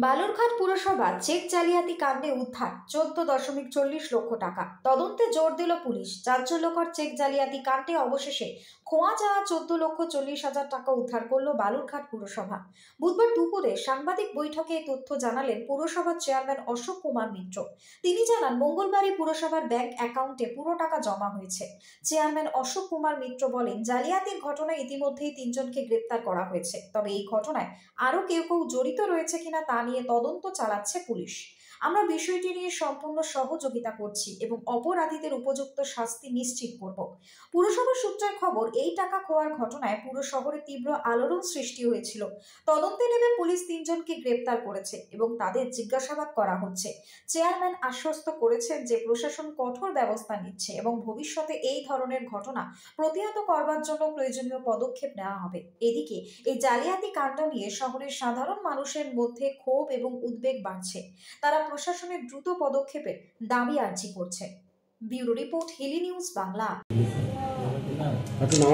বালুরঘাট পুরসভা চেক জালিয়াতি কাণ্ডে উদ্ধার 14.40 লক্ষ টাকা। তদন্তে জোর দিল পুলিশ। চাঞ্চল্যকর চেক জালিয়াতি কাণ্ডে অবশেষে খোয়া যাওয়া 14,40,000 টাকা উদ্ধার করল বালুরঘাট পুরসভা। বুধবার দুপুরে সাংবাদিক বৈঠকে এই তথ্য জানালেন পুরসভার চেয়ারম্যান অশোক কুমার মিত্র। তিনি জানান, মঙ্গলবারই পুরসভার ব্যাংক অ্যাকাউন্টে পুরো টাকা জমা হয়েছে। চেয়ারম্যান অশোক কুমার মিত্র বলেন, জালিয়াতির ঘটনায় ইতিমধ্যেই 3 জনকে গ্রেপ্তার করা হয়েছে। তবে এই ঘটনায় আরও কেউ জড়িত রয়েছে কিনা তা নিয়ে তদন্ত চালাচ্ছে পুলিশ। আমরা বিষয়টি নিয়ে সম্পূর্ণ সহযোগিতা করছি এবং অপরাধীদের উপযুক্ত শাস্তি নিশ্চিত করব। পুরসভার সূত্রের খবর, এই টাকা খোয়ার ঘটনায় পুরো শহরে তীব্র আলোড়ন সৃষ্টি হয়েছিল। তদন্তে নেমে পুলিশ 3 জনকে গ্রেপ্তার করেছে এবং তাদের জিজ্ঞাসাবাদ করা হচ্ছে। চেয়ারম্যান আশ্বস্ত করেছেন যে প্রশাসন কঠোর ব্যবস্থা নিচ্ছে এবং ভবিষ্যতে এই ধরনের ঘটনা প্রতিহত করবার জন্য প্রয়োজনীয় পদক্ষেপ নেওয়া হবে। এদিকে এই জালিয়াতি কাণ্ড নিয়ে শহরের সাধারণ মানুষের মধ্যে ক্ষোভ এবং উদ্বেগ বাড়ছে। তারা প্রশাসনের দ্রুত পদক্ষেপের দাবি আর্জি করছে। Bureau report, Hili news Bangla. আচ্ছা